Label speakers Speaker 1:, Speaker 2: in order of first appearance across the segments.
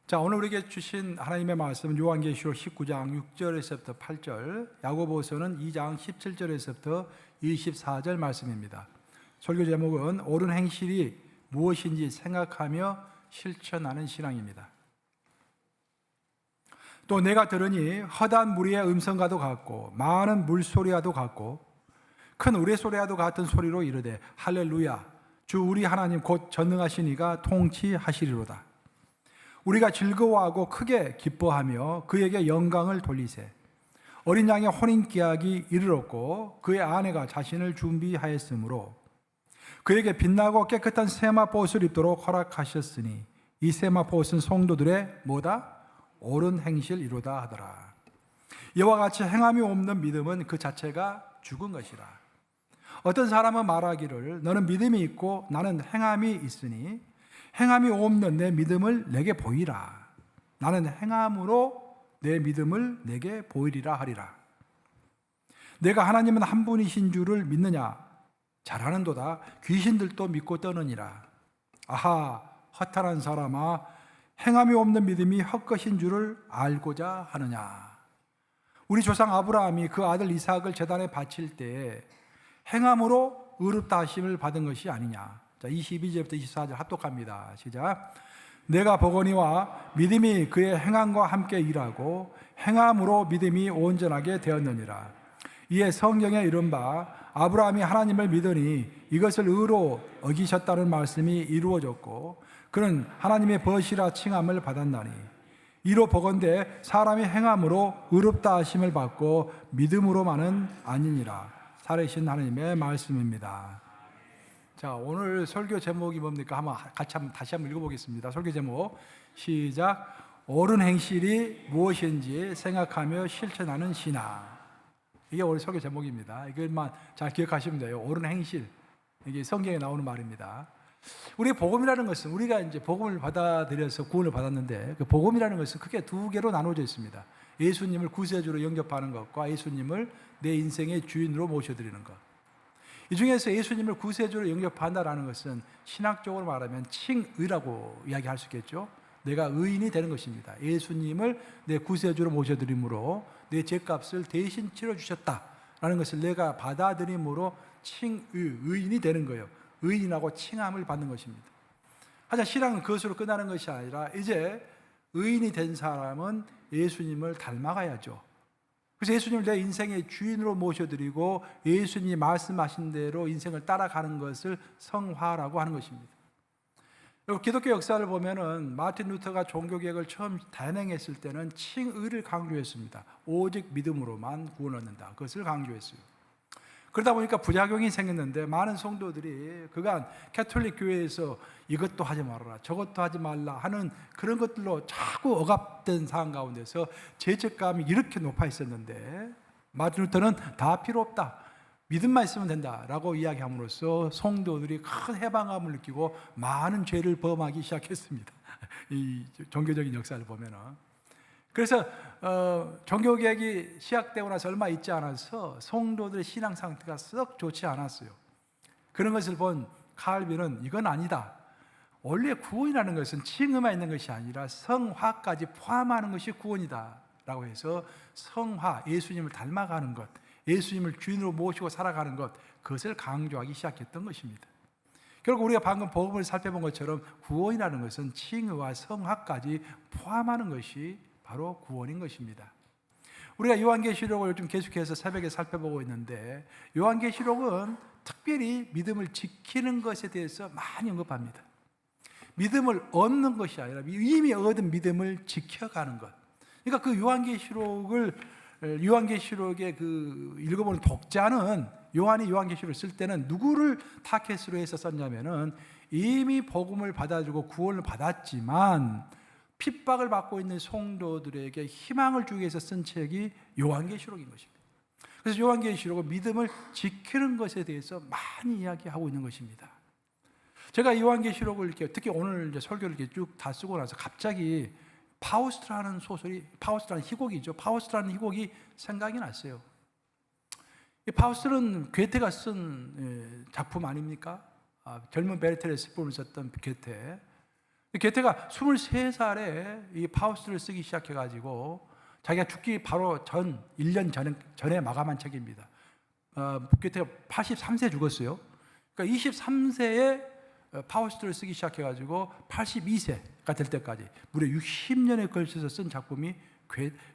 Speaker 1: 자, 오늘 우리에게 주신 하나님의 말씀은 요한계시록 19장 6절에서부터 8절, 야고보서는 2장 17절에서부터 24절 말씀입니다. 설교 제목은 옳은 행실이 무엇인지 생각하며 실천하는 신앙입니다. 또 내가 들으니 허다한 무리의 음성과도 같고 많은 물소리와도 같고 큰 우레소리와도 같은 소리로 이르되 할렐루야 주 우리 하나님 곧 전능하신 이가 통치하시리로다. 우리가 즐거워하고 크게 기뻐하며 그에게 영광을 돌리세. 어린 양의 혼인기약이 이르렀고 그의 아내가 자신을 준비하였으므로 그에게 빛나고 깨끗한 세마포옷을 입도록 허락하셨으니 이 세마포옷은 성도들의 뭐다? 옳은 행실이로다 하더라. 이와 같이 행함이 없는 믿음은 그 자체가 죽은 것이라. 어떤 사람은 말하기를 너는 믿음이 있고 나는 행함이 있으니 행함이 없는 내 믿음을 내게 보이라. 나는 행함으로 내 믿음을 내게 보이리라 하리라. 내가 하나님은 한 분이신 줄을 믿느냐? 잘하는도다. 귀신들도 믿고 떠느니라. 아하, 허탄한 사람아, 행함이 없는 믿음이 헛것인 줄을 알고자 하느냐? 우리 조상 아브라함이 그 아들 이삭을 제단에 바칠 때에 행함으로 의롭다 하심을 받은 것이 아니냐? 자, 22절부터 24절 합독합니다. 시작. 내가 보거니와 믿음이 그의 행함과 함께 일하고 행함으로 믿음이 온전하게 되었느니라. 이에 성경에 이른바 아브라함이 하나님을 믿으니 이것을 의로 어기셨다는 말씀이 이루어졌고 그는 하나님의 벗이라 칭함을 받았나니 이로 보건대 사람이 행함으로 의롭다 하심을 받고 믿음으로만은 아니니라. 살아계신 하나님의 말씀입니다. 자, 오늘 설교 제목이 뭡니까? 다시 한번 읽어보겠습니다. 설교 제목 시작. 옳은 행실이 무엇인지 생각하며 실천하는 신앙. 이게 오늘 설교 제목입니다. 이것만 잘 기억하시면 돼요. 옳은 행실. 이게 성경에 나오는 말입니다. 우리 복음이라는 것은 우리가 이제 복음을 받아들여서 구원을 받았는데 그 복음이라는 것은 크게 두 개로 나눠져 있습니다. 예수님을 구세주로 영접하는 것과 예수님을 내 인생의 주인으로 모셔드리는 것. 이 중에서 예수님을 구세주로 영접한다라는 것은 신학적으로 말하면 칭의라고 이야기할 수 있겠죠. 내가 의인이 되는 것입니다. 예수님을 내 구세주로 모셔드림으로 내 죄값을 대신 치러주셨다라는 것을 내가 받아들임으로 의인이 되는 거예요. 의인하고 칭함을 받는 것입니다. 하지만 신앙은 그것으로 끝나는 것이 아니라 이제 의인이 된 사람은 예수님을 닮아가야죠. 그래서 예수님을 내 인생의 주인으로 모셔드리고 예수님이 말씀하신 대로 인생을 따라가는 것을 성화라고 하는 것입니다. 기독교 역사를 보면은 마틴 루터가 종교개혁을 처음 단행했을 때는 칭의를 강조했습니다. 오직 믿음으로만 구원 얻는다. 그것을 강조했어요. 그러다 보니까 부작용이 생겼는데 많은 성도들이 그간 캐톨릭 교회에서 이것도 하지 말아라 저것도 하지 말라 하는 그런 것들로 자꾸 억압된 상황 가운데서 죄책감이 이렇게 높아 있었는데 마틴 루터는 다 필요 없다. 믿음만 있으면 된다라고 이야기함으로써 성도들이 큰 해방감을 느끼고 많은 죄를 범하기 시작했습니다. 이 종교적인 역사를 보면은. 그래서 종교개혁이 시작되고 나서 얼마 있지 않아서 성도들의 신앙 상태가 썩 좋지 않았어요. 그런 것을 본 칼빈은 이건 아니다. 원래 구원이라는 것은 칭의만 있는 것이 아니라 성화까지 포함하는 것이 구원이다 라고 해서 성화, 예수님을 닮아가는 것, 예수님을 주인으로 모시고 살아가는 것, 그것을 강조하기 시작했던 것입니다. 결국 우리가 방금 복음을 살펴본 것처럼 구원이라는 것은 칭의와 성화까지 포함하는 것이 바로 구원인 것입니다. 우리가 요한계시록을 요즘 계속해서 새벽에 살펴보고 있는데 요한계시록은 특별히 믿음을 지키는 것에 대해서 많이 언급합니다. 믿음을 얻는 것이 아니라 이미 얻은 믿음을 지켜가는 것. 그러니까 그 요한계시록의 그 읽어보는 독자는 요한이 요한계시록을 쓸 때는 누구를 타겟으로 해서 썼냐면은 이미 복음을 받아주고 구원을 받았지만 핍박을 받고 있는 성도들에게 희망을 주기 위해서 쓴 책이 요한계시록인 것입니다. 그래서 요한계시록은 믿음을 지키는 것에 대해서 많이 이야기하고 있는 것입니다. 제가 요한계시록을 이렇게 특히 오늘 이제 설교를 이렇게 쭉 다 쓰고 나서 갑자기 파우스트라는 희곡이죠. 파우스트라는 희곡이 생각이 났어요. 이 파우스트는 괴테가 쓴 작품 아닙니까? 젊은 베르테르 스폰을 썼던 괴테. 게테가 23살에 이 파우스트를 쓰기 시작해가지고 자기가 죽기 바로 1년 전에 마감한 책입니다. 게테가 83세 죽었어요. 그러니까 23세에 파우스트를 쓰기 시작해가지고 82세가 될 때까지 무려 60년에 걸쳐서 쓴 작품이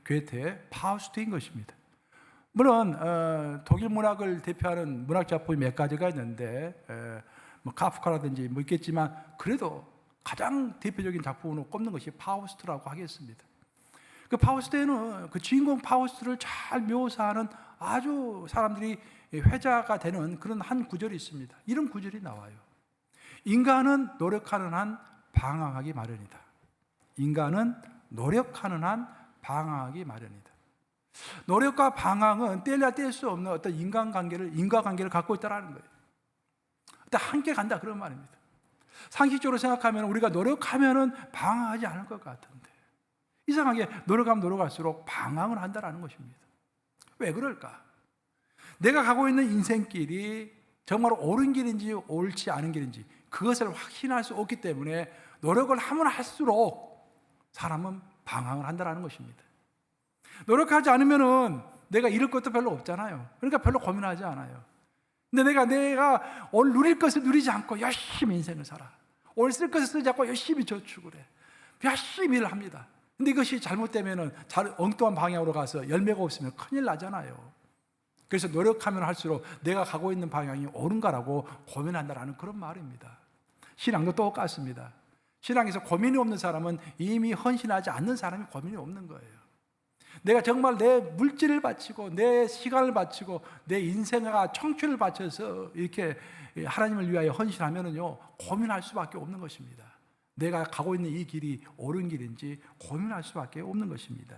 Speaker 1: 괴테의 파우스트인 것입니다. 물론 독일 문학을 대표하는 문학 작품이 몇 가지가 있는데 뭐 카프카라든지 뭐 있겠지만 그래도 가장 대표적인 작품으로 꼽는 것이 파우스트라고 하겠습니다. 그 파우스트에는 그 주인공 파우스트를 잘 묘사하는 아주 사람들이 회자가 되는 그런 한 구절이 있습니다. 이런 구절이 나와요. 인간은 노력하는 한 방황하기 마련이다. 인간은 노력하는 한 방황하기 마련이다. 노력과 방황은 뗄래야 뗄 수 없는 어떤 인과관계를 갖고 있다는 거예요. 일단 함께 간다 그런 말입니다. 상식적으로 생각하면 우리가 노력하면 방황하지 않을 것 같은데 이상하게 노력하면 노력할수록 방황을 한다는 것입니다. 왜 그럴까? 내가 가고 있는 인생길이 정말 옳은 길인지 옳지 않은 길인지 그것을 확신할 수 없기 때문에 노력을 하면 할수록 사람은 방황을 한다는 것입니다. 노력하지 않으면은 내가 잃을 것도 별로 없잖아요. 그러니까 별로 고민하지 않아요. 근데 내가 오늘 누릴 것을 누리지 않고 열심히 인생을 살아. 오늘 쓸 것을 쓰지 않고 열심히 저축을 해. 열심히 일을 합니다. 근데 이것이 잘못되면은 엉뚱한 방향으로 가서 열매가 없으면 큰일 나잖아요. 그래서 노력하면 할수록 내가 가고 있는 방향이 옳은가라고 고민한다라는 그런 말입니다. 신앙도 똑같습니다. 신앙에서 고민이 없는 사람은 이미 헌신하지 않는 사람이 고민이 없는 거예요. 내가 정말 내 물질을 바치고 내 시간을 바치고 내 인생과 청춘을 바쳐서 이렇게 하나님을 위하여 헌신하면은요 고민할 수밖에 없는 것입니다. 내가 가고 있는 이 길이 옳은 길인지 고민할 수밖에 없는 것입니다.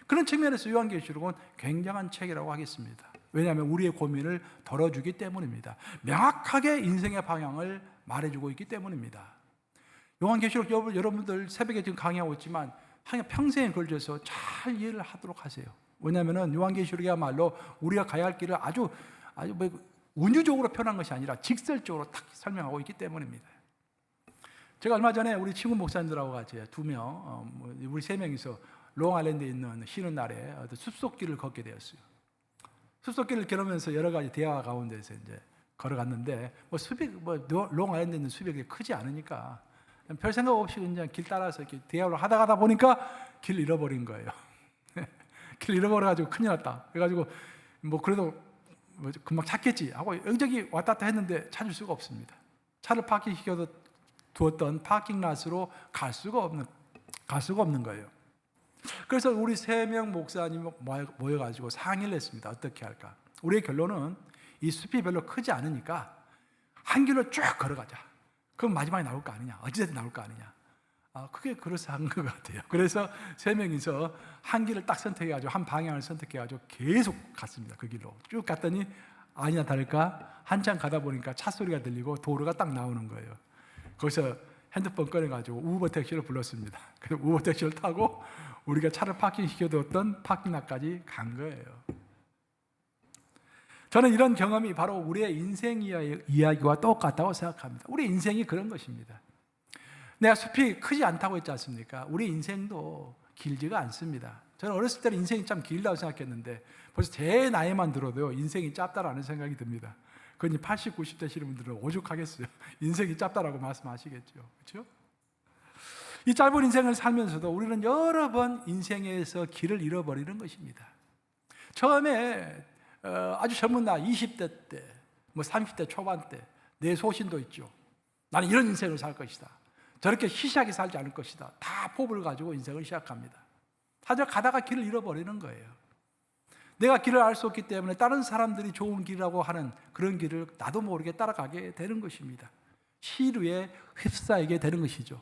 Speaker 1: 그런 측면에서 요한계시록은 굉장한 책이라고 하겠습니다. 왜냐하면 우리의 고민을 덜어주기 때문입니다. 명확하게 인생의 방향을 말해주고 있기 때문입니다. 요한계시록 여러분들 새벽에 지금 강의하고 있지만 평생에 걸쳐서 잘 이해를 하도록 하세요. 왜냐하면 요한계시록이야말로 우리가 가야 할 길을 아주 운유적으로 표현한 것이 아니라 직설적으로 딱 설명하고 있기 때문입니다. 제가 얼마 전에 우리 친구 목사님들하고 같이 2명, 우리 3명이서 롱아일랜드에 있는 쉬는 날에 숲속길을 걷게 되었어요. 숲속길을 걸으면서 여러 가지 대화 가운데서 이제 걸어갔는데 롱아일랜드에 있는 숲이 크지 않으니까 별 생각 없이 그냥 길 따라서 이렇게 대화를 하다 보니까 길 잃어버린 거예요. 길 잃어버려가지고 큰일 났다. 그래가지고 그래도 금방 찾겠지 하고 여기저기 왔다 갔다 했는데 찾을 수가 없습니다. 차를 파킹시켜 두었던 파킹랏으로 갈 수가 없는 거예요. 그래서 우리 3명 목사님이 모여가지고 상의를 했습니다. 어떻게 할까? 우리의 결론은 이 숲이 별로 크지 않으니까 한 길로 쭉 걸어가자. 그럼 마지막에 나올 거 아니냐? 어찌됐든 나올 거 아니냐? 그게 그럴싸한 것 같아요. 그래서 3명이서 한 길을 딱 선택해가지고 한 방향을 선택해가지고 계속 갔습니다. 그 길로 쭉 갔더니 아니나 다를까 한참 가다 보니까 차 소리가 들리고 도로가 딱 나오는 거예요. 거기서 핸드폰 꺼내가지고 우버 택시를 불렀습니다. 그래서 우버 택시를 타고 우리가 차를 파킹시켜두었던 파킹락까지 간 거예요. 저는 이런 경험이 바로 우리의 인생 이야기와 똑같다고 생각합니다. 우리 인생이 그런 것입니다. 내가 숲이 크지 않다고 했지 않습니까? 우리 인생도 길지가 않습니다. 저는 어렸을 때는 인생이 참 길다고 생각했는데 벌써 제 나이만 들어도 인생이 짧다라는 생각이 듭니다. 그건 80, 90 되시는 분들은 오죽하겠어요. 인생이 짧다라고 말씀하시겠죠. 그렇죠? 이 짧은 인생을 살면서도 우리는 여러 번 인생에서 길을 잃어버리는 것입니다. 처음에 아주 젊은 나이 20대 때, 30대 초반 때 내 소신도 있죠. 나는 이런 인생을 살 것이다. 저렇게 희시하게 살지 않을 것이다. 다 포부를 가지고 인생을 시작합니다. 사실 가다가 길을 잃어버리는 거예요. 내가 길을 알 수 없기 때문에 다른 사람들이 좋은 길이라고 하는 그런 길을 나도 모르게 따라가게 되는 것입니다. 시류에 휩싸이게 되는 것이죠.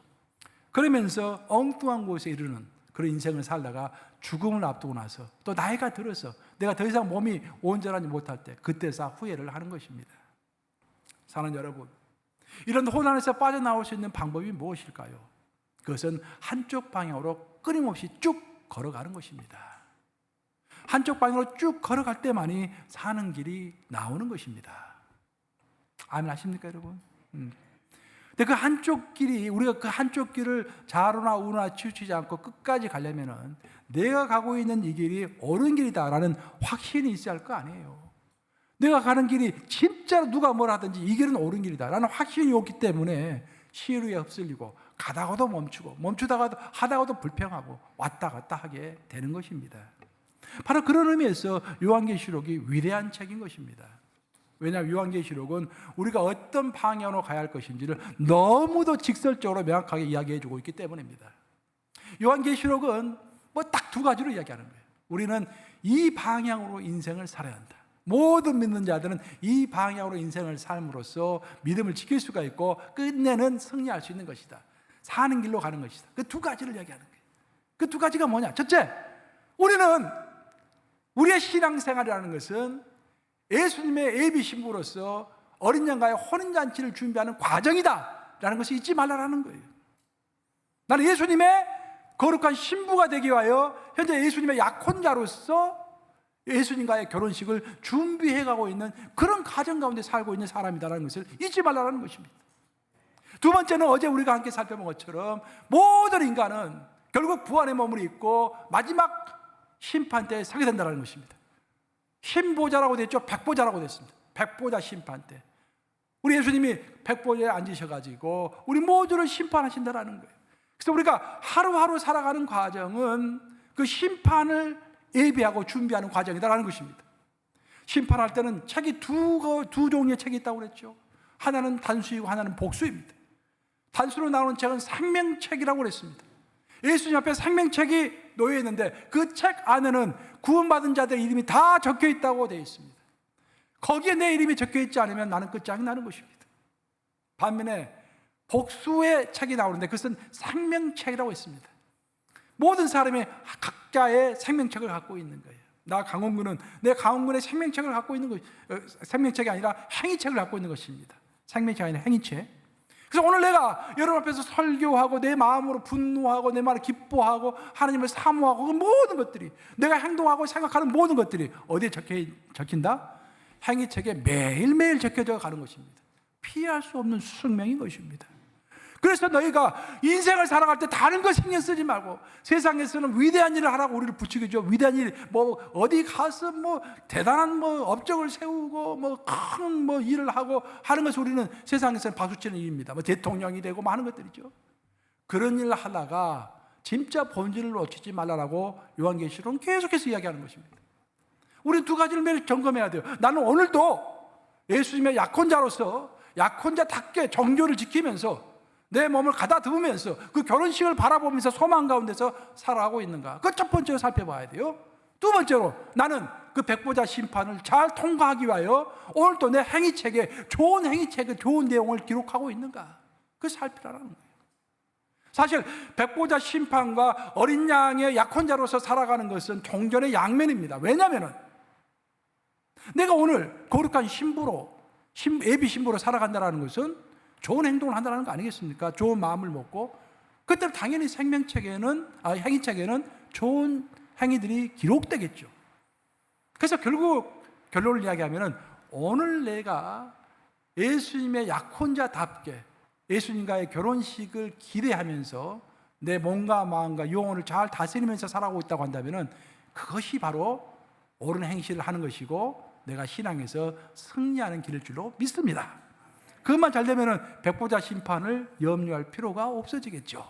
Speaker 1: 그러면서 엉뚱한 곳에 이르는 그런 인생을 살다가 죽음을 앞두고 나서 또 나이가 들어서 내가 더 이상 몸이 온전하지 못할 때 그때서 후회를 하는 것입니다. 사랑하는 여러분, 이런 혼란에서 빠져나올 수 있는 방법이 무엇일까요? 그것은 한쪽 방향으로 끊임없이 쭉 걸어가는 것입니다. 한쪽 방향으로 쭉 걸어갈 때만이 사는 길이 나오는 것입니다. 아멘 하십니까 여러분? 근데 그 한쪽 길이, 우리가 그 한쪽 길을 좌로나 우로나 치우치지 않고 끝까지 가려면은 내가 가고 있는 이 길이 옳은 길이다라는 확신이 있어야 할 거 아니에요. 내가 가는 길이 진짜로 누가 뭘 하든지 이 길은 옳은 길이다라는 확신이 없기 때문에 시루에 휩쓸리고 가다가도 멈추고 멈추다가도 하다가도 불평하고 왔다 갔다 하게 되는 것입니다. 바로 그런 의미에서 요한계시록이 위대한 책인 것입니다. 왜냐하면 요한계시록은 우리가 어떤 방향으로 가야 할 것인지를 너무도 직설적으로 명확하게 이야기해주고 있기 때문입니다. 요한계시록은 뭐 딱 두 가지로 이야기하는 거예요. 우리는 이 방향으로 인생을 살아야 한다. 모든 믿는 자들은 이 방향으로 인생을 삶으로써 믿음을 지킬 수가 있고 끝내는 승리할 수 있는 것이다. 사는 길로 가는 것이다. 그 두 가지를 이야기하는 거예요. 그 두 가지가 뭐냐? 첫째, 우리는 우리의 신앙생활이라는 것은 예수님의 예비 신부로서 어린 양과의 혼인잔치를 준비하는 과정이다 라는 것을 잊지 말라라는 거예요. 나는 예수님의 거룩한 신부가 되기 위하여 현재 예수님의 약혼자로서 예수님과의 결혼식을 준비해가고 있는 그런 가정 가운데 살고 있는 사람이다라는 것을 잊지 말라라는 것입니다. 두 번째는 어제 우리가 함께 살펴본 것처럼 모든 인간은 결국 부활의 몸을 입고 마지막 심판 때에 서게 된다는 것입니다. 신보자라고 됐죠. 백보자라고 됐습니다. 백보자 심판 때 우리 예수님이 백보자에 앉으셔가지고 우리 모두를 심판하신다라는 거예요. 그래서 우리가 하루하루 살아가는 과정은 그 심판을 예비하고 준비하는 과정이다라는 것입니다. 심판할 때는 책이 두 종류의 책이 있다고 그랬죠. 하나는 단수이고 하나는 복수입니다. 단수로 나오는 책은 생명책이라고 그랬습니다. 예수님 앞에 생명책이 놓여 있는데 그 책 안에는 구원받은 자들 이름이 다 적혀 있다고 되어 있습니다. 거기에 내 이름이 적혀 있지 않으면 나는 끝장이 나는 것입니다. 반면에 복수의 책이 나오는데 그것은 생명책이라고 했습니다. 모든 사람이 각자의 생명책을 갖고 있는 거예요. 나 강원군은 내 강원군의 생명책을 갖고 있는 것, 생명책이 아니라 행위책을 갖고 있는 것입니다. 생명책이 아니라 행위책. 그래서 오늘 내가 여러분 앞에서 설교하고 내 마음으로 분노하고 내 마음으로 기뻐하고 하나님을 사모하고 그 모든 것들이 내가 행동하고 생각하는 모든 것들이 어디에 적힌다? 행위책에 매일매일 적혀져 가는 것입니다. 피할 수 없는 숙명인 것입니다. 그래서 너희가 인생을 살아갈 때 다른 거 신경 쓰지 말고 세상에서는 위대한 일을 하라고 우리를 부추기죠. 위대한 일, 뭐 어디 가서 뭐 대단한 뭐 업적을 세우고 뭐 큰 뭐 일을 하고 하는 것을 우리는 세상에서는 박수치는 일입니다. 뭐 대통령이 되고 뭐 하는 것들이죠. 그런 일을 하다가 진짜 본질을 놓치지 말라라고 요한계시록은 계속해서 이야기하는 것입니다. 우리는 두 가지를 매일 점검해야 돼요. 나는 오늘도 예수님의 약혼자로서 약혼자답게 정조를 지키면서 내 몸을 가다듬으면서 그 결혼식을 바라보면서 소망 가운데서 살아가고 있는가? 그 첫 번째로 살펴봐야 돼요. 두 번째로 나는 그 백보자 심판을 잘 통과하기 위하여 오늘도 내 행위책에 좋은 행위책에 좋은 내용을 기록하고 있는가? 그걸 살피라는 거예요. 사실 백보자 심판과 어린 양의 약혼자로서 살아가는 것은 종전의 양면입니다. 왜냐하면 내가 오늘 거룩한 신부로 예비 신부로 살아간다는 것은 좋은 행동을 한다는 거 아니겠습니까? 좋은 마음을 먹고 그때 당연히 행위책에는 좋은 행위들이 기록되겠죠. 그래서 결국 결론을 이야기하면 오늘 내가 예수님의 약혼자답게 예수님과의 결혼식을 기대하면서 내 몸과 마음과 영혼을 잘 다스리면서 살아가고 있다고 한다면 그것이 바로 옳은 행실을 하는 것이고 내가 신앙에서 승리하는 길일 줄로 믿습니다. 그것만 잘 되면 백보자 심판을 염려할 필요가 없어지겠죠.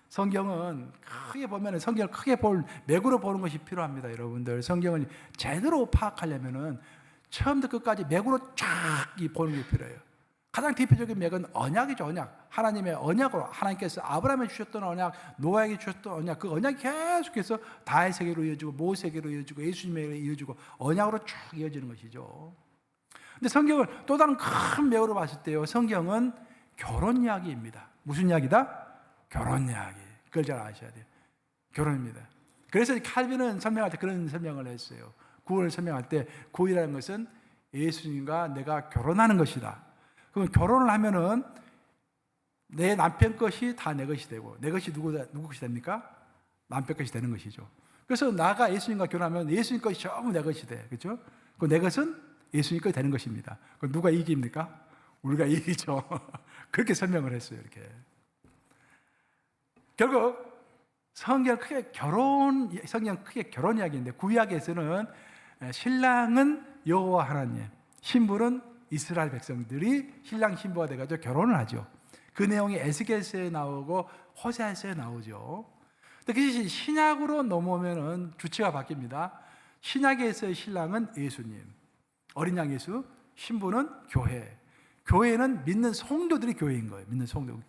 Speaker 1: 성경은 크게 보면 성경을 크게 맥으로 보는 것이 필요합니다. 여러분들 성경을 제대로 파악하려면 처음부터 끝까지 맥으로 쫙 보는 게 필요해요. 가장 대표적인 맥은 언약이죠. 언약. 하나님의 언약으로 하나님께서 아브라함에 주셨던 언약, 노아에게 주셨던 언약, 그 언약이 계속해서 다윗에게로 이어지고 모세에게로 이어지고 예수님에게로 이어지고 언약으로 쭉 이어지는 것이죠. 근데 성경을 또 다른 큰 맥으로 봤을 때요, 성경은 결혼 이야기입니다. 무슨 이야기다? 결혼 이야기. 그걸 잘 아셔야 돼요. 결혼입니다. 그래서 칼빈은 설명할 때 그런 설명을 했어요. 구원을 설명할 때 구원이라는 것은 예수님과 내가 결혼하는 것이다. 그럼 결혼을 하면은 내 남편 것이 다 내 것이 되고 내 것이 누구 것이 됩니까? 남편 것이 되는 것이죠. 그래서 나가 예수님과 결혼하면 예수님 것이 전부 내 것이 돼. 그렇죠? 그 내 것은 예수님 것이 되는 것입니다. 그럼 누가 이깁니까? 우리가 이기죠. 그렇게 설명을 했어요. 이렇게. 결국 성경 크게 결혼 이야기인데, 구약에서는 신랑은 여호와 하나님, 신부는 이스라엘 백성들이 신랑 신부가 돼가지고 결혼을 하죠. 그 내용이 에스겔서에 나오고 호세아서에 나오죠. 근데 그것이 신약으로 넘어오면은 주체가 바뀝니다. 신약에서의 신랑은 예수님, 어린 양 예수, 신부는 교회. 교회는 믿는 성도들이 교회인 거예요. 믿는 성도.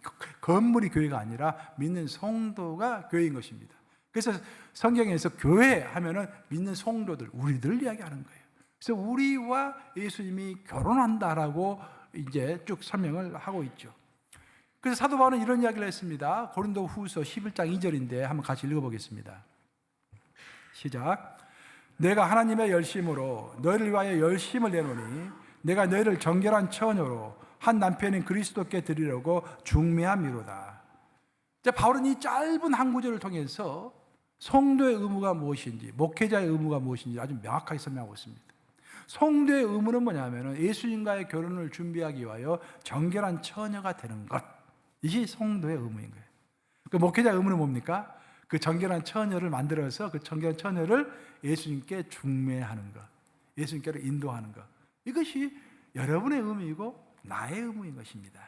Speaker 1: 건물이 교회가 아니라 믿는 성도가 교회인 것입니다. 그래서 성경에서 교회 하면은 믿는 성도들, 우리들 이야기하는 거예요. 그래서 우리와 예수님이 결혼한다라고 이제 쭉 설명을 하고 있죠. 그래서 사도 바울은 이런 이야기를 했습니다. 고린도후서 11장 2절인데 한번 같이 읽어보겠습니다. 시작. 내가 하나님의 열심으로 너희를 위하여 열심을 내노니 내가 너희를 정결한 처녀로 한 남편인 그리스도께 드리려고 중매함이로다. 바울은 이 짧은 한 구절을 통해서 성도의 의무가 무엇인지, 목회자의 의무가 무엇인지 아주 명확하게 설명하고 있습니다. 성도의 의무는 뭐냐면 예수님과의 결혼을 준비하기 위하여 정결한 처녀가 되는 것, 이것이 성도의 의무인 거예요. 그 목회자의 의무는 뭡니까? 그 정결한 처녀를 만들어서 그 정결한 처녀를 예수님께 중매하는 것, 예수님께로 인도하는 것, 이것이 여러분의 의무이고 나의 의무인 것입니다.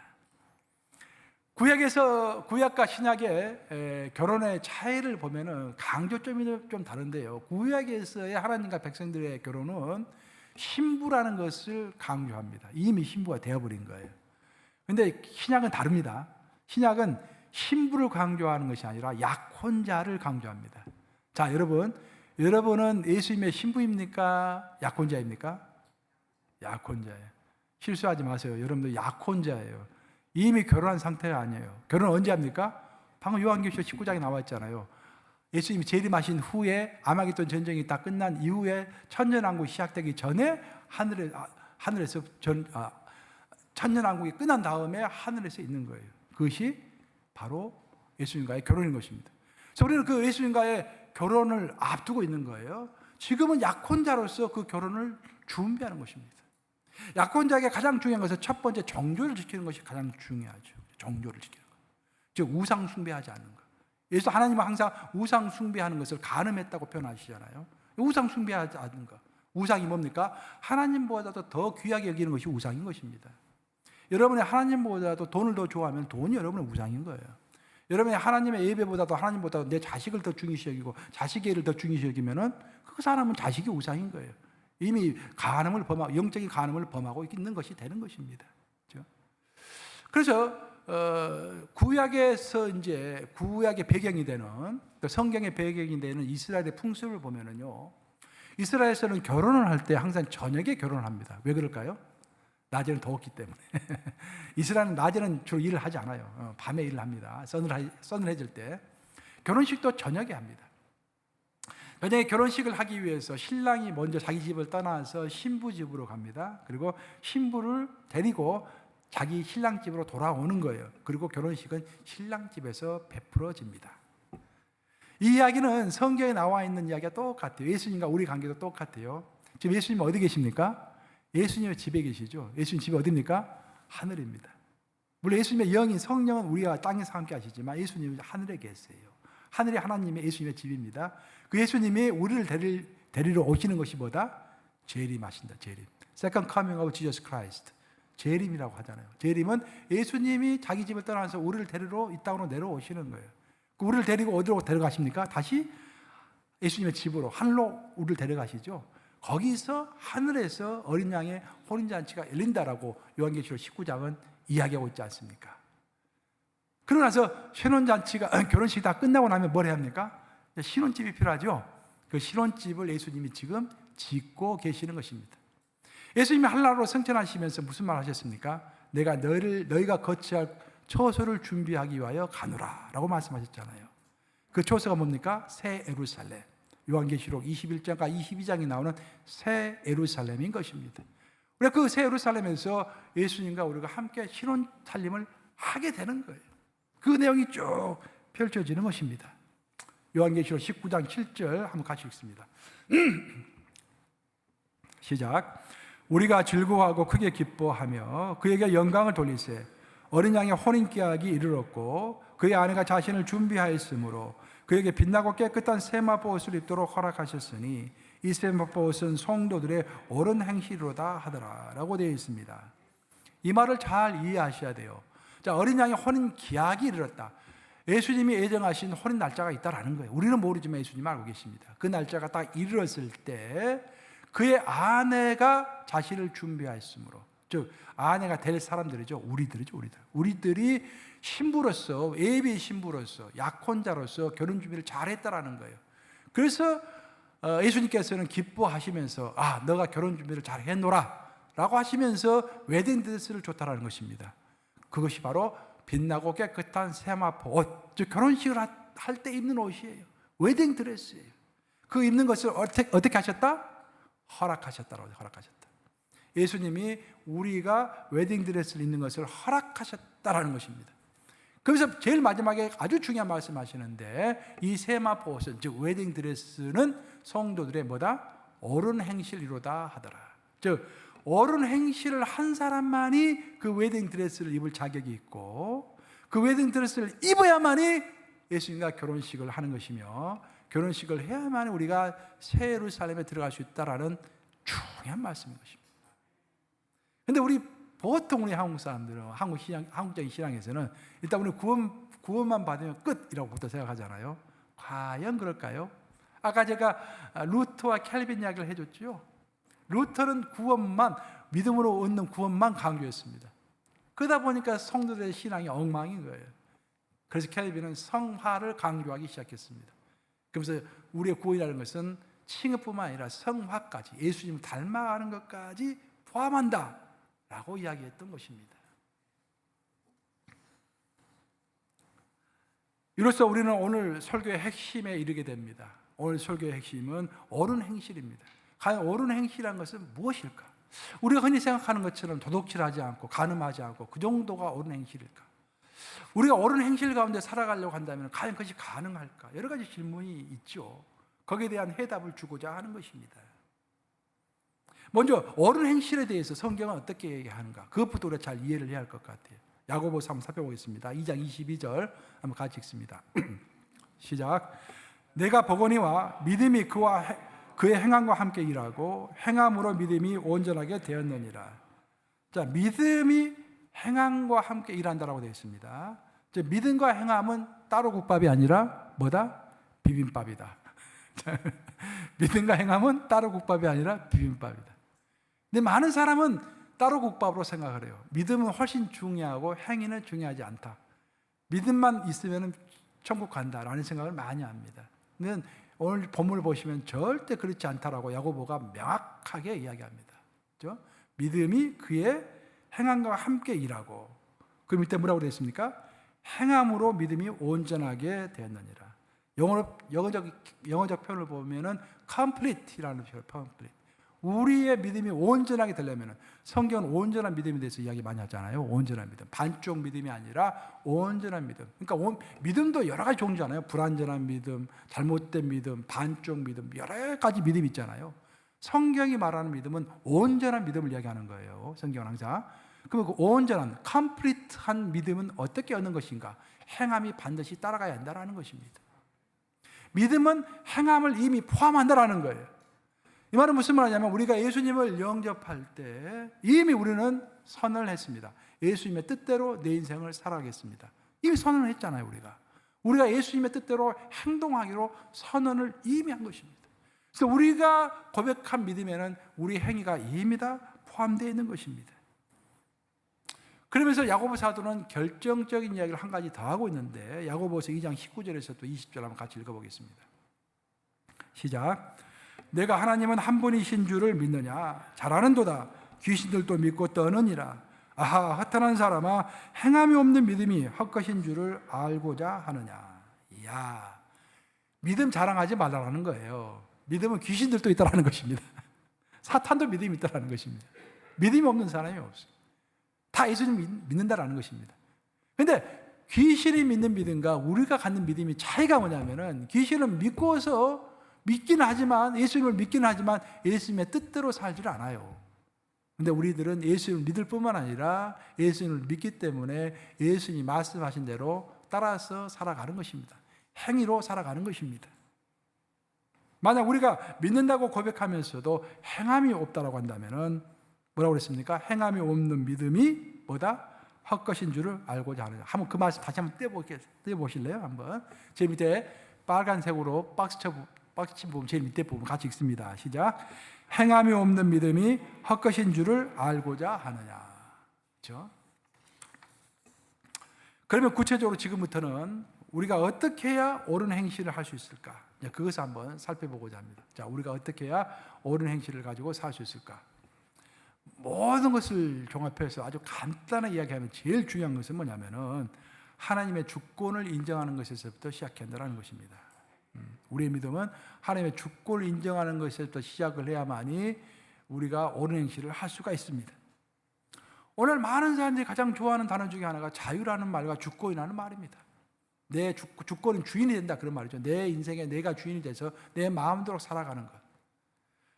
Speaker 1: 구약과 신약의 결혼의 차이를 보면은 강조점이 좀 다른데요. 구약에서의 하나님과 백성들의 결혼은 신부라는 것을 강조합니다. 이미 신부가 되어버린 거예요. 그런데 신약은 다릅니다. 신약은 신부를 강조하는 것이 아니라 약혼자를 강조합니다. 자, 여러분은 예수님의 신부입니까? 약혼자입니까? 약혼자예요. 실수하지 마세요. 여러분들 약혼자예요. 이미 결혼한 상태가 아니에요. 결혼 언제 합니까? 방금 요한계시록 19장에 나와 있잖아요. 예수님이 재림하신 후에, 아마겟돈 전쟁이 다 끝난 이후에 천년왕국이 시작되기 전에 하늘에서 천년왕국이 끝난 다음에 하늘에서 있는 거예요. 그것이 바로 예수님과의 결혼인 것입니다. 그래서 우리는 그 예수님과의 결혼을 앞두고 있는 거예요. 지금은 약혼자로서 그 결혼을 준비하는 것입니다. 약혼자에게 가장 중요한 것은 첫 번째 정조를 지키는 것이 가장 중요하죠. 정조를 지키는 것. 즉 우상 숭배하지 않는 것. 예수 하나님은 항상 우상 숭배하는 것을 간음했다고 표현하시잖아요. 우상 숭배하지 않는 것. 우상이 뭡니까? 하나님보다도 더 귀하게 여기는 것이 우상인 것입니다. 여러분이 하나님보다도 돈을 더 좋아하면 돈이 여러분의 우상인 거예요. 여러분이 하나님의 예배보다도 하나님보다도 내 자식을 더 중요시 여기고 자식의 일을 더 중요시 여기면은 그 사람은 자식이 우상인 거예요. 이미 영적인 간음을 범하고 있는 것이 되는 것입니다. 그렇죠? 그래서 구약에서 이제 구약의 배경이 되는, 성경의 배경이 되는 이스라엘의 풍습을 보면은요, 이스라엘에서는 결혼을 할 때 항상 저녁에 결혼을 합니다. 왜 그럴까요? 낮에는 더웠기 때문에. 이스라엘은 낮에는 주로 일을 하지 않아요. 밤에 일을 합니다. 서늘해질 때. 결혼식도 저녁에 합니다. 만약에 결혼식을 하기 위해서 신랑이 먼저 자기 집을 떠나서 신부 집으로 갑니다. 그리고 신부를 데리고 자기 신랑 집으로 돌아오는 거예요. 그리고 결혼식은 신랑 집에서 베풀어집니다. 이 이야기는 성경에 나와 있는 이야기가 똑같아요. 예수님과 우리 관계도 똑같아요. 지금 예수님 어디 계십니까? 예수님의 집에 계시죠. 예수님 집이 어디입니까? 하늘입니다. 물론 예수님의 영인 성령은 우리가 땅에서 함께 하시지만 예수님은 하늘에 계세요. 하늘이 하나님의 예수님의 집입니다. 그 예수님이 우리를 데리러 오시는 것이 뭐다? 재림하신다. 재림. Second coming of Jesus Christ. 재림이라고 하잖아요. 재림은 예수님이 자기 집을 떠나서 우리를 데리러 이 땅으로 내려오시는 거예요. 우리를 데리고 어디로 데려가십니까? 다시 예수님의 집으로, 하늘로 우리를 데려가시죠. 거기서 하늘에서 어린 양의 혼인잔치가 열린다라고 요한계시록 19장은 이야기하고 있지 않습니까? 그러고 나서 신혼잔치가, 결혼식이 다 끝나고 나면 뭘 해야 합니까? 신혼집이 필요하죠. 그 신혼집을 예수님이 지금 짓고 계시는 것입니다. 예수님이 한나라로 승천하시면서 무슨 말 하셨습니까? 내가 너희가 거치할 처소를 준비하기 위하여 가노라 라고 말씀하셨잖아요. 그 처소가 뭡니까? 새 예루살렘. 요한계시록 21장과 22장이 나오는 새 예루살렘인 것입니다. 우리가 그 새 예루살렘에서 예수님과 우리가 함께 신혼 살림을 하게 되는 거예요. 그 내용이 쭉 펼쳐지는 것입니다. 요한계시록 19장 7절 한번 같이 읽습니다. 시작. 우리가 즐거워하고 크게 기뻐하며 그에게 영광을 돌리세. 어린 양의 혼인기약이 이르렀고 그의 아내가 자신을 준비하였으므로 그에게 빛나고 깨끗한 세마포옷을 입도록 허락하셨으니 이 세마포옷은 성도들의 옳은 행실로다 하더라 라고 되어 있습니다. 이 말을 잘 이해하셔야 돼요. 자, 어린 양의 혼인기약이 이르렀다. 예수님이 예정하신 혼인 날짜가 있다라는 거예요. 우리는 모르지만 예수님 알고 계십니다. 그 날짜가 딱 이르렀을 때 그의 아내가 자신을 준비하였으므로, 즉 아내가 될 사람들이죠. 우리들이 신부로서, 예비 신부로서, 약혼자로서 결혼 준비를 잘했다라는 거예요. 그래서 예수님께서는 기뻐하시면서 너가 결혼 준비를 잘 해놓으라 라고 하시면서 웨딩드레스를 줬다라는 것입니다. 그것이 바로 빛나고 깨끗한 세마포 옷, 즉 결혼식을 할 때 입는 옷이에요. 웨딩드레스예요. 그 입는 것을 어떻게 하셨다? 허락하셨다라고 허락하셨다. 예수님이 우리가 웨딩드레스를 입는 것을 허락하셨다라는 것입니다. 그래서 제일 마지막에 아주 중요한 말씀하시는데 이 세마포 옷은, 즉 웨딩드레스는 성도들의 뭐다? 옳은 행실이로다 하더라. 즉 옳은 행실을 한 사람만이 그 웨딩드레스를 입을 자격이 있고 그 웨딩드레스를 입어야만이 예수님과 결혼식을 하는 것이며 결혼식을 해야만 우리가 새 예루살렘에 들어갈 수 있다라는 중요한 말씀인 것입니다. 그런데 우리 보통 우리 한국 사람들은 한국적인 신앙에서는 일단 우리 구원만 받으면 끝이라고 보통 생각하잖아요. 과연 그럴까요? 아까 제가 루터와 캘빈 이야기를 해줬죠. 루터는 구원만, 믿음으로 얻는 구원만 강조했습니다. 그러다 보니까 성도들의 신앙이 엉망인 거예요. 그래서 캘빈은 성화를 강조하기 시작했습니다. 그래서 우리의 구원이라는 것은 칭의뿐만 아니라 성화까지, 예수님을 닮아가는 것까지 포함한다 라고 이야기했던 것입니다. 이로써 우리는 오늘 설교의 핵심에 이르게 됩니다. 오늘 설교의 핵심은 옳은 행실입니다. 과연 옳은 행실이라는 것은 무엇일까? 우리가 흔히 생각하는 것처럼 도둑질하지 않고 간음하지 않고 그 정도가 옳은 행실일까? 우리가 옳은 행실 가운데 살아가려고 한다면 과연 그것이 가능할까? 여러 가지 질문이 있죠. 거기에 대한 해답을 주고자 하는 것입니다. 먼저 옳은 행실에 대해서 성경은 어떻게 얘기하는가? 그것부터 우리가 잘 이해를 해야 할 것 같아요. 야고보서 한번 살펴보겠습니다. 2장 22절 한번 같이 읽습니다. 시작. 내가 보거니와 믿음이 그의 행함과 함께 일하고 행함으로 믿음이 온전하게 되었느니라. 자, 믿음이 행함과 함께 일한다라고 되어 있습니다. 믿음과 행함은 따로 국밥이 아니라 뭐다? 비빔밥이다. 믿음과 행함은 따로 국밥이 아니라 비빔밥이다. 근데 많은 사람은 따로 국밥으로 생각을 해요. 믿음은 훨씬 중요하고 행위는 중요하지 않다. 믿음만 있으면 천국 간다라는 생각을 많이 합니다. 근데 오늘 본문을 보시면 절대 그렇지 않다라고 야고보가 명확하게 이야기합니다. 그렇죠? 믿음이 그의 행함과 함께 일하고 그 밑에 뭐라고 되어 있습니까? 행함으로 믿음이 온전하게 되었느니라. 영어적 표현을 보면은 complete이라는 표현, complete. 우리의 믿음이 온전하게 되려면 성경은 온전한 믿음에 대해서 이야기 많이 하잖아요. 온전한 믿음, 반쪽 믿음이 아니라 온전한 믿음. 그러니까 믿음도 여러 가지 종류잖아요. 불완전한 믿음, 잘못된 믿음, 반쪽 믿음, 여러 가지 믿음이 있잖아요. 성경이 말하는 믿음은 온전한 믿음을 이야기하는 거예요. 성경은 항상. 그럼 그 온전한, 컴플리트한 믿음은 어떻게 얻는 것인가? 행함이 반드시 따라가야 한다는 것입니다. 믿음은 행함을 이미 포함한다는 거예요. 이 말은 무슨 말이냐면 우리가 예수님을 영접할 때 이미 우리는 선언을 했습니다. 예수님의 뜻대로 내 인생을 살아가겠습니다. 이미 선언을 했잖아요. 우리가 예수님의 뜻대로 행동하기로 선언을 이미 한 것입니다. 그래서 우리가 고백한 믿음에는 우리 행위가 이미 다 포함되어 있는 것입니다. 그러면서 야고보 사도는 결정적인 이야기를 한 가지 더 하고 있는데 야고보서 2장 19절에서 또 20절 한번 같이 읽어보겠습니다. 시작. 내가 하나님은 한 분이신 줄을 믿느냐? 잘 아는도다. 귀신들도 믿고 떠느니라. 아하, 허탄한 사람아, 행함이 없는 믿음이 헛것인 줄을 알고자 하느냐? 이야, 믿음 자랑하지 말라는 거예요. 믿음은 귀신들도 있다라는 것입니다. 사탄도 믿음이 있다라는 것입니다. 믿음이 없는 사람이 없어요. 다 예수님 믿는다라는 것입니다. 그런데 귀신이 믿는 믿음과 우리가 갖는 믿음이 차이가 뭐냐면은 귀신은 믿기는 하지만 예수님을 믿기는 하지만 예수님의 뜻대로 살지를 않아요. 근데 우리들은 예수님을 믿을 뿐만 아니라 예수님을 믿기 때문에 예수님이 말씀하신 대로 따라서 살아가는 것입니다. 행위로 살아가는 것입니다. 만약 우리가 믿는다고 고백하면서도 행함이 없다라고 한다면은 뭐라고 그랬습니까? 행함이 없는 믿음이 뭐다? 헛것인 줄을 알고자 하느냐. 한번 그 말씀 다시 한번 떼보실래요? 한번 제 밑에 빨간색으로 박스 부분 제일 밑에 부분 같이 읽습니다. 시작. 행함이 없는 믿음이 헛것인 줄을 알고자 하느냐. 그렇죠? 그러면 구체적으로 지금부터는 우리가 어떻게 해야 옳은 행실을 할 수 있을까? 그것을 한번 살펴보고자 합니다. 자, 우리가 어떻게 해야 옳은 행실을 가지고 살 수 있을까? 모든 것을 종합해서 아주 간단하게 이야기하면 제일 중요한 것은 뭐냐면은 하나님의 주권을 인정하는 것에서부터 시작한다는 것입니다. 우리의 믿음은 하나님의 주권을 인정하는 것에서부터 시작을 해야만이 우리가 옳은 행실을 할 수가 있습니다. 오늘 많은 사람들이 가장 좋아하는 단어 중에 하나가 자유라는 말과 주권이라는 말입니다. 내 주권은 주인이 된다 그런 말이죠. 내 인생에 내가 주인이 돼서 내 마음대로 살아가는 것.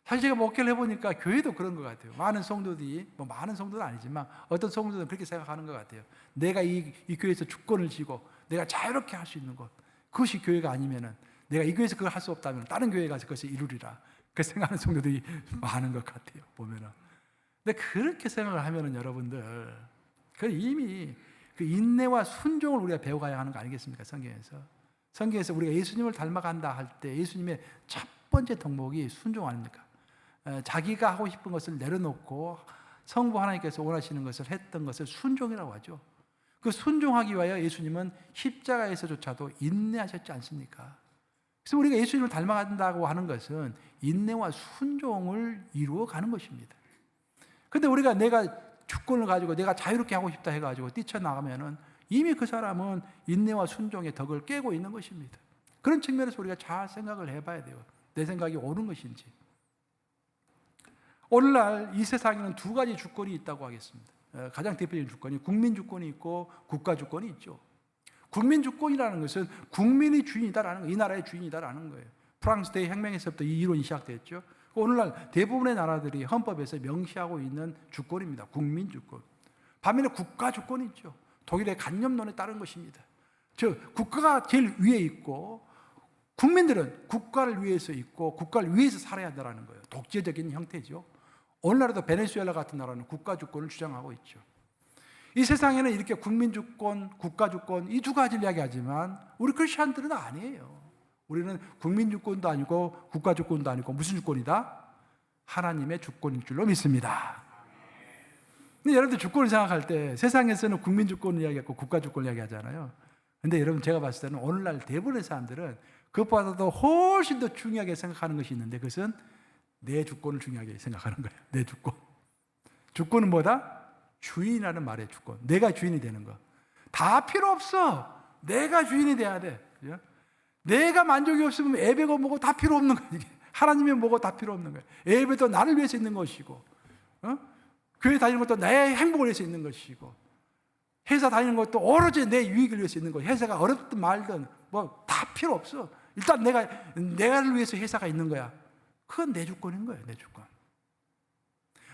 Speaker 1: 사실 제가 목회를 해보니까 교회도 그런 것 같아요. 많은 성도들이, 많은 성도는 아니지만 어떤 성도들은 그렇게 생각하는 것 같아요. 내가 이 교회에서 주권을 쥐고 내가 자유롭게 할 수 있는 것, 그것이 교회가 아니면은 내가 이 교회에서 그걸 할 수 없다면 다른 교회에 가서 그것을 이루리라. 그 생각하는 성도들이 많은 것 같아요. 보면은. 근데 그렇게 생각을 하면은 여러분들, 그 이미 그 인내와 순종을 우리가 배워가야 하는 거 아니겠습니까? 성경에서. 성경에서 우리가 예수님을 닮아간다 할 때 예수님의 첫 번째 덕목이 순종 아닙니까? 자기가 하고 싶은 것을 내려놓고 성부 하나님께서 원하시는 것을 했던 것을 순종이라고 하죠. 그 순종하기 위하여 예수님은 십자가에서조차도 인내하셨지 않습니까? 그래서 우리가 예수님을 닮아간다고 하는 것은 인내와 순종을 이루어가는 것입니다. 그런데 우리가 내가 주권을 가지고 내가 자유롭게 하고 싶다 해가지고 뛰쳐나가면은 이미 그 사람은 인내와 순종의 덕을 깨고 있는 것입니다. 그런 측면에서 우리가 잘 생각을 해봐야 돼요. 내 생각이 옳은 것인지. 오늘날 이 세상에는 두 가지 주권이 있다고 하겠습니다. 가장 대표적인 주권이 국민 주권이 있고 국가 주권이 있죠. 국민 주권이라는 것은 국민이 주인이다라는 거예요. 이 나라의 주인이다라는 거예요. 프랑스 대혁명에서부터 이 이론이 시작됐죠. 오늘날 대부분의 나라들이 헌법에서 명시하고 있는 주권입니다. 국민 주권. 반면에 국가 주권이 있죠. 독일의 간념론에 따른 것입니다. 즉 국가가 제일 위에 있고 국민들은 국가를 위해서 있고 국가를 위해서 살아야 한다는 거예요. 독재적인 형태죠. 오늘날에도 베네수엘라 같은 나라는 국가 주권을 주장하고 있죠. 이 세상에는 이렇게 국민 주권, 국가 주권 이 두 가지를 이야기하지만 우리 크리스천들은 아니에요. 우리는 국민 주권도 아니고 국가 주권도 아니고 무슨 주권이다? 하나님의 주권인 줄로 믿습니다. 근데 여러분들 주권을 생각할 때 세상에서는 국민 주권을 이야기하고 국가 주권을 이야기하잖아요. 근데 여러분 제가 봤을 때는 오늘날 대부분의 사람들은 그것보다도 훨씬 더 중요하게 생각하는 것이 있는데 그것은 내 주권을 중요하게 생각하는 거예요. 내 주권. 주권은 뭐다? 주인이라는 말의 주권. 내가 주인이 되는 거. 다 필요 없어. 내가 주인이 돼야 돼. 그죠? 내가 만족이 없으면 예배가 뭐고 다 필요 없는 거야. 하나님이 뭐고 다 필요 없는 거야. 예배도 나를 위해서 있는 것이고, 교회 다니는 것도 내 행복을 위해서 있는 것이고, 회사 다니는 것도 오로지 내 유익을 위해서 있는 거야. 회사가 어렵든 말든 뭐 다 필요 없어. 일단 내가를 위해서 회사가 있는 거야. 그건 내 주권인 거예요. 내 주권.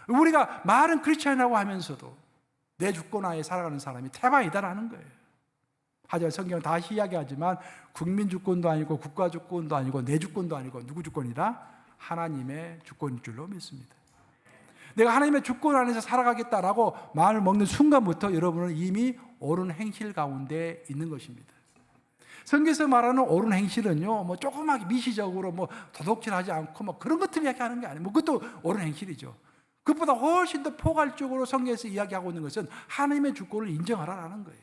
Speaker 1: 우리가 말은 크리스찬이라고 하면서도 내 주권 하에 살아가는 사람이 태반이다라는 거예요. 하지만 성경은 다시 이야기하지만 국민 주권도 아니고 국가 주권도 아니고 내 주권도 아니고 누구 주권이다? 하나님의 주권인 줄로 믿습니다. 내가 하나님의 주권 안에서 살아가겠다라고 마음을 먹는 순간부터 여러분은 이미 옳은 행실 가운데 있는 것입니다. 성경에서 말하는 옳은 행실은요, 뭐 조그맣게 미시적으로 뭐 도둑질하지 않고 뭐 그런 것들 이야기하는 게 아니에요. 뭐 그것도 옳은 행실이죠. 그것보다 훨씬 더 포괄적으로 성경에서 이야기하고 있는 것은 하나님의 주권을 인정하라라는 거예요.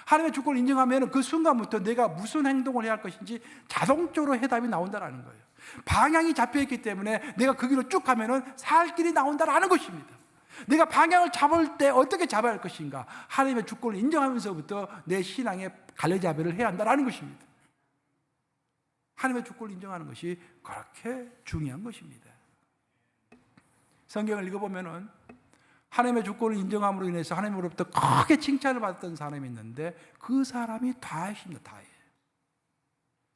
Speaker 1: 하나님의 주권을 인정하면 그 순간부터 내가 무슨 행동을 해야 할 것인지 자동적으로 해답이 나온다라는 거예요. 방향이 잡혀있기 때문에 내가 그 길로 쭉 가면은 살 길이 나온다라는 것입니다. 내가 방향을 잡을 때 어떻게 잡아야 할 것인가? 하나님의 주권을 인정하면서부터 내 신앙의 갈래잡이를 해야 한다라는 것입니다. 하나님의 주권을 인정하는 것이 그렇게 중요한 것입니다. 성경을 읽어보면은 하나님의 주권을 인정함으로 인해서 하나님으로부터 크게 칭찬을 받았던 사람이 있는데 그 사람이 다윗입니다. 다윗.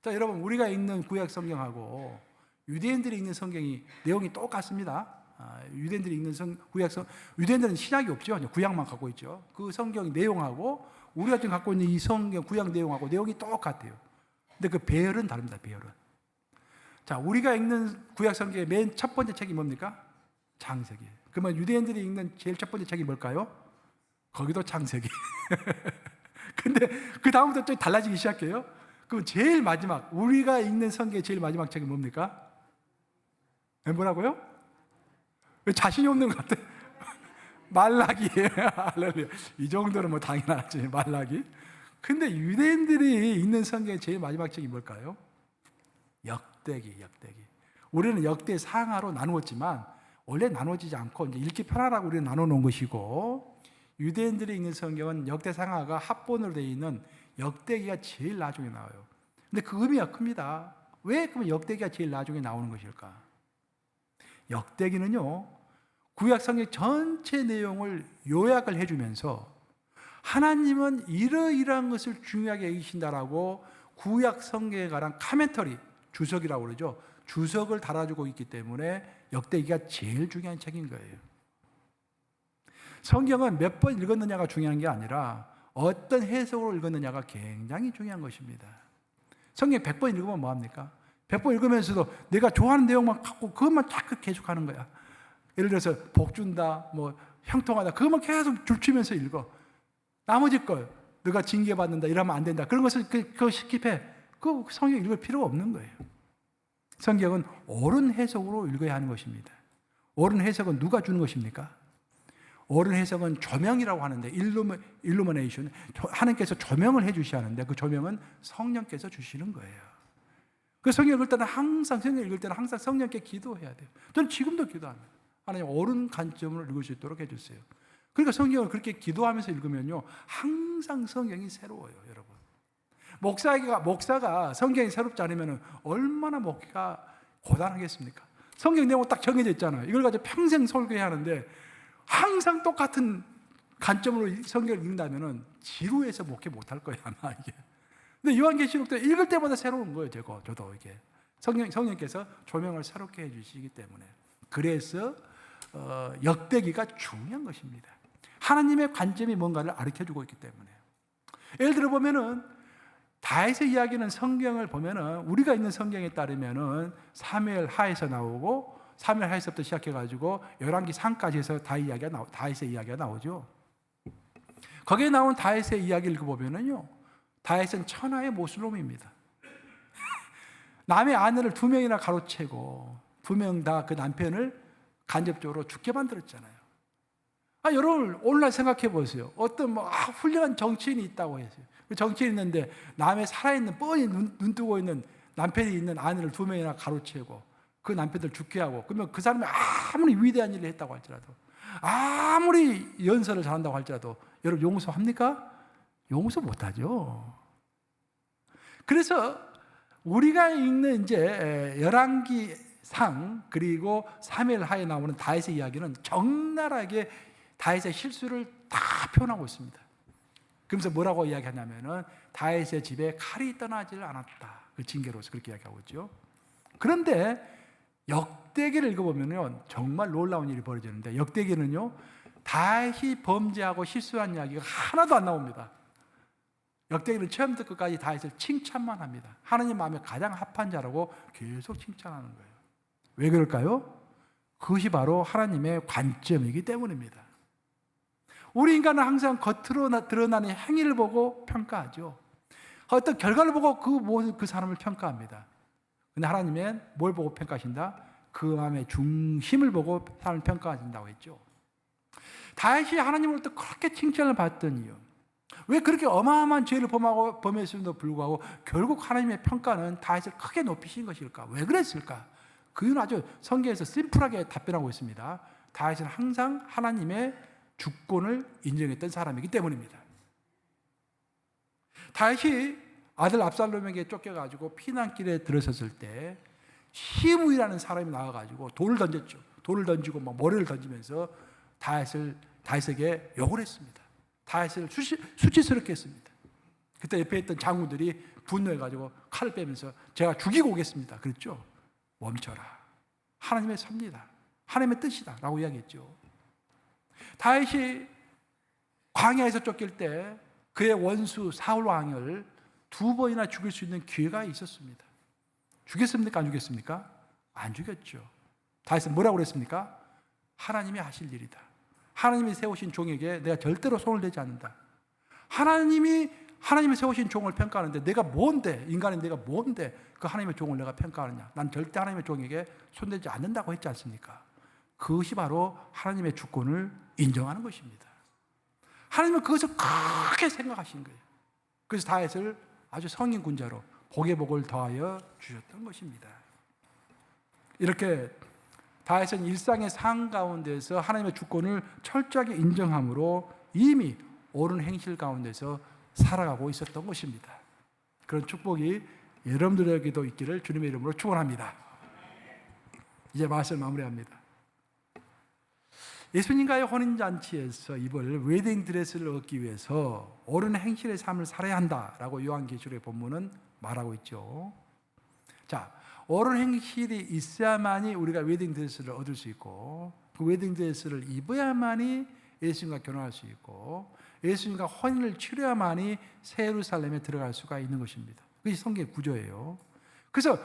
Speaker 1: 자, 여러분 우리가 읽는 구약 성경하고 유대인들이 읽는 성경이 내용이 똑같습니다. 유대인들이 읽는 유대인들은 신약이 없죠. 구약만 갖고 있죠. 그 성경 내용하고 우리가 지금 갖고 있는 이 성경 구약 내용하고 내용이 똑같아요. 근데 그 배열은 다릅니다. 배열은. 자, 우리가 읽는 구약 성경의 맨 첫 번째 책이 뭡니까? 창세기. 그러면 유대인들이 읽는 제일 첫 번째 책이 뭘까요? 거기도 창세기. 근데 그 다음부터 좀 달라지기 시작해요. 그럼 제일 마지막, 우리가 읽는 성경의 제일 마지막 책이 뭡니까? 뭐라고요? 왜 자신이 없는 것 같아? 말라기예요. 할렐루야. 이 정도는 뭐 당연하지, 말라기. 근데 유대인들이 읽는 성경의 제일 마지막 책이 뭘까요? 역대기. 우리는 역대 상하로 나누었지만 원래 나누어지지 않고 이제 읽기 편하라고 우리는 나눠 놓은 것이고, 유대인들이 읽는 성경은 역대 상하가 합본으로 되어 있는 역대기가 제일 나중에 나와요. 근데 그 의미가 큽니다. 왜 그러면 역대기가 제일 나중에 나오는 것일까? 역대기는요, 구약 성경 전체 내용을 요약을 해주면서 하나님은 이러이러한 것을 중요하게 여기신다라고 구약 성경에 관한 카멘터리, 주석이라고 그러죠. 주석을 달아주고 있기 때문에 역대기가 제일 중요한 책인 거예요. 성경은 몇 번 읽었느냐가 중요한 게 아니라 어떤 해석으로 읽었느냐가 굉장히 중요한 것입니다. 성경 100번 읽으면 뭐합니까? 100번 읽으면서도 내가 좋아하는 내용만 갖고 그것만 자꾸 계속하는 거야. 예를 들어서 복 준다, 뭐 형통하다, 그것만 계속 줄치면서 읽어. 나머지 걸 너가 징계받는다, 이러면 안 된다, 그런 것을 그거 스킵해. 그 성경 읽을 필요가 없는 거예요. 성경은 옳은 해석으로 읽어야 하는 것입니다. 옳은 해석은 누가 주는 것입니까? 옳은 해석은 조명이라고 하는데, 일루미네이션, 하나님께서 조명을 해 주셔야 하는데 그 조명은 성령께서 주시는 거예요. 그 성경 읽을 때는 항상 성령께 기도해야 돼요. 저는 지금도 기도합니다. 하나님, 옳은 관점으로 읽을 수 있도록 해주세요. 그러니까 성경을 그렇게 기도하면서 읽으면요, 항상 성경이 새로워요, 여러분. 목사가 성경이 새롭지 않으면 얼마나 먹기가 고단하겠습니까? 성경 내용 딱 정해져 있잖아요. 이걸 가지고 평생 설교해야 하는데 항상 똑같은 관점으로 성경을 읽는다면 지루해서 목회 못할 거예요, 아마 이게. 근데 요한계시록도 읽을 때마다 새로운 거예요, 저도 이게. 성령께서 조명을 새롭게 해주시기 때문에. 그래서 역대기가 중요한 것입니다. 하나님의 관점이 뭔가를 가르쳐주고 있기 때문에. 예를 들어 보면은 다윗의 이야기는 성경을 보면은 우리가 있는 성경에 따르면은 사무엘 하에서 나오고, 사무엘 하에서부터 시작해가지고 열왕기 상까지 해서 다윗의 이야기가 나오죠. 거기에 나온 다윗의 이야기를 읽어보면은요, 다윗은 천하의 모슬롬입니다. 남의 아내를 2명이나 가로채고 2명 다 그 남편을 간접적으로 죽게 만들었잖아요. 여러분 오늘날 생각해 보세요. 어떤 훌륭한 정치인이 있다고 했어요. 그 정치인이 있는데 남의 살아있는 뻔히 눈 뜨고 있는 남편이 있는 아내를 2명이나 가로채고 그 남편들 죽게 하고, 그러면 그 사람이 아무리 위대한 일을 했다고 할지라도, 아무리 연설을 잘한다고 할지라도 여러분 용서합니까? 용서 못하죠. 그래서 우리가 읽는 이제 열왕기상 그리고 사무엘 하에 나오는 다윗의 이야기는 적나라하게 다윗의 실수를 다 표현하고 있습니다. 그러면서 뭐라고 이야기하냐면은 다윗의 집에 칼이 떠나질 않았다, 그 징계로서 그렇게 이야기하고 있죠. 그런데 역대기를 읽어보면요, 정말 놀라운 일이 벌어지는데, 역대기는요, 다윗이 범죄하고 실수한 이야기가 하나도 안 나옵니다. 역대기는 처음부터 끝까지 다윗을 칭찬만 합니다. 하나님 마음에 가장 합한 자라고 계속 칭찬하는 거예요. 왜 그럴까요? 그것이 바로 하나님의 관점이기 때문입니다. 우리 인간은 항상 겉으로 드러나는 행위를 보고 평가하죠. 어떤 결과를 보고 그 사람을 평가합니다. 근데 하나님은 뭘 보고 평가하신다? 그 마음의 중심을 보고 사람을 평가하신다고 했죠. 다윗이 하나님으로부터 그렇게 칭찬을 받던 이유, 왜 그렇게 어마어마한 죄를 범했음에도 불구하고 결국 하나님의 평가는 다윗을 크게 높이신 것일까? 왜 그랬을까? 그 이유는 아주 성경에서 심플하게 답변하고 있습니다. 다윗은 항상 하나님의 주권을 인정했던 사람이기 때문입니다. 다윗이 아들 압살롬에게 쫓겨가지고 피난길에 들어섰을 때 시므이라는 사람이 나와가지고 돌을 던졌죠. 돌을 던지고 모래를 던지면서 다윗에게 욕을 했습니다. 다윗을 수치스럽게 했습니다. 그때 옆에 있던 장우들이 분노해가지고 칼을 빼면서 제가 죽이고 오겠습니다, 그랬죠. 멈춰라. 하나님의 섭니다. 하나님의 뜻이다라고 이야기했죠. 다윗이 광야에서 쫓길 때 그의 원수 사울 왕을 2번이나 죽일 수 있는 기회가 있었습니다. 죽였습니까? 안 죽였습니까? 안 죽였죠. 다윗은 뭐라고 그랬습니까? 하나님이 하실 일이다. 하나님이 세우신 종에게 내가 절대로 손을 대지 않는다. 하나님이 세우신 종을 평가하는데 내가 뭔데, 인간인 내가 뭔데 그 하나님의 종을 내가 평가하느냐. 난 절대 하나님의 종에게 손대지 않는다고 했지 않습니까? 그것이 바로 하나님의 주권을 인정하는 것입니다. 하나님은 그것을 크게 생각하신 거예요. 그래서 다윗을 아주 성인 군자로 복의 복을 더하여 주셨던 것입니다. 이렇게 다윗은 일상의 삶 가운데서 하나님의 주권을 철저하게 인정함으로 이미 옳은 행실 가운데서 살아가고 있었던 것입니다. 그런 축복이 여러분들에게도 있기를 주님의 이름으로 축원합니다. 이제 말씀을 마무리합니다. 예수님과의 혼인잔치에서 입을 웨딩드레스를 얻기 위해서 옳은 행실의 삶을 살아야 한다라고 요한계시록의 본문은 말하고 있죠. 자, 옳은 행실이 있어야만이 우리가 웨딩드레스를 얻을 수 있고 그 웨딩드레스를 입어야만이 예수님과 결혼할 수 있고 예수님과 혼인을 치러야만이 새 예루살렘에 들어갈 수가 있는 것입니다. 그것이 성경의 구조예요. 그래서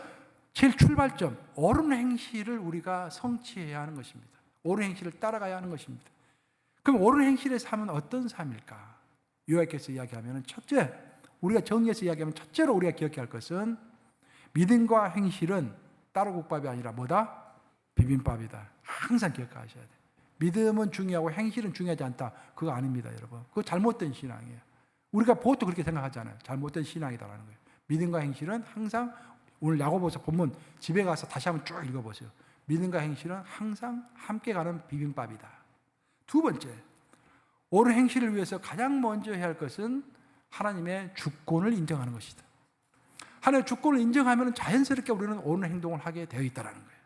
Speaker 1: 제일 출발점, 옳은 행실을 우리가 성취해야 하는 것입니다. 옳은 행실을 따라가야 하는 것입니다. 그럼 옳은 행실의 삶은 어떤 삶일까? 요약해서 이야기하면 첫째, 우리가 정리해서 이야기하면 첫째로 우리가 기억해야 할 것은 믿음과 행실은 따로국밥이 아니라 뭐다? 비빔밥이다. 항상 기억하셔야 돼요. 믿음은 중요하고 행실은 중요하지 않다. 그거 아닙니다, 여러분. 그거 잘못된 신앙이에요. 우리가 보통 그렇게 생각하잖아요. 잘못된 신앙이다라는 거예요. 믿음과 행실은 항상 오늘 야고보서 본문 집에 가서 다시 한번 쭉 읽어보세요. 믿음과 행실은 항상 함께 가는 비빔밥이다. 두 번째, 옳은 행실을 위해서 가장 먼저 해야 할 것은 하나님의 주권을 인정하는 것이다. 하나님의 주권을 인정하면 자연스럽게 우리는 옳은 행동을 하게 되어 있다는 거예요.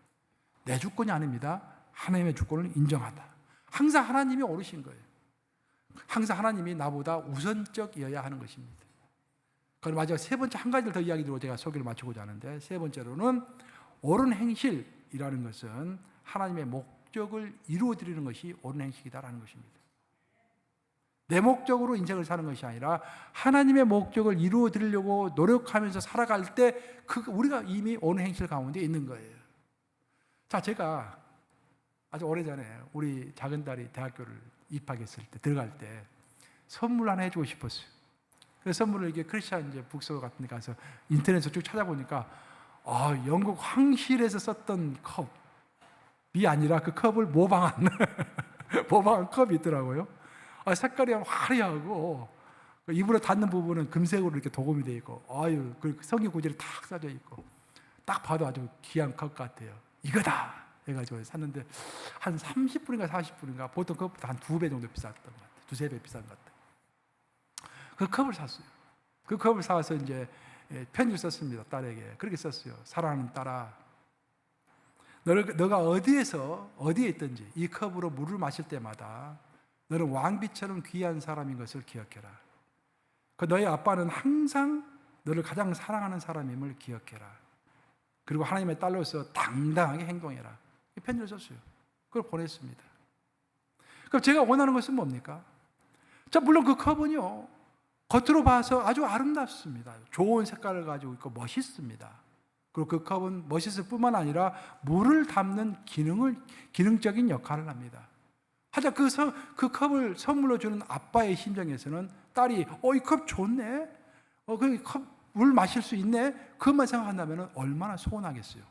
Speaker 1: 내 주권이 아닙니다. 하나님의 주권을 인정한다. 항상 하나님이 옳으신 거예요. 항상 하나님이 나보다 우선적이어야 하는 것입니다. 그리고 마지막 세 번째 한 가지를 더 이야기 드리고 제가 소개를 마치고자 하는데 세 번째로는 옳은 행실이라는 것은 하나님의 목적을 이루어드리는 것이 옳은 행실이다라는 것입니다. 내 목적으로 인생을 사는 것이 아니라 하나님의 목적을 이루어드리려고 노력하면서 살아갈 때 우리가 이미 옳은 행실 가운데 있는 거예요. 자, 제가 아주 오래전에 우리 작은 딸이 대학교를 입학했을 때 들어갈 때 선물 하나 해주고 싶었어요. 그 선물을 이게 크리스찬 이제 북소 같은 데 가서 인터넷에서 쭉 찾아보니까 영국 황실에서 썼던 컵이 아니라 그 컵을 모방한 컵이 있더라고요. 색깔이 화려하고 입으로 닿는 부분은 금색으로 이렇게 도금이 되어 있고 그 성경 구절이 탁 써져 있고 딱 봐도 아주 귀한 컵 같아요. 이거다 해가지고 샀는데 한 30불인가 40불인가 보통 그것보다 한 2배 정도 비쌌던 것 같아요. 2-3배 비싼 것 같아요. 그 컵을 샀어요. 그 컵을 사서 이제 편지를 썼습니다. 딸에게. 그렇게 썼어요. 사랑하는 딸아, 너가 어디에 있든지 이 컵으로 물을 마실 때마다 너는 왕비처럼 귀한 사람인 것을 기억해라. 너의 아빠는 항상 너를 가장 사랑하는 사람임을 기억해라. 그리고 하나님의 딸로서 당당하게 행동해라. 이 편지를 썼어요. 그걸 보냈습니다. 그럼 제가 원하는 것은 뭡니까? 자, 물론 그 컵은요, 겉으로 봐서 아주 아름답습니다. 좋은 색깔을 가지고 있고 멋있습니다. 그리고 그 컵은 멋있을 뿐만 아니라 물을 담는 기능적인 역할을 합니다. 하자 그 컵을 선물로 주는 아빠의 심정에서는 딸이 이 컵 좋네? 그 컵 물 마실 수 있네? 그것만 생각한다면 얼마나 소원하겠어요.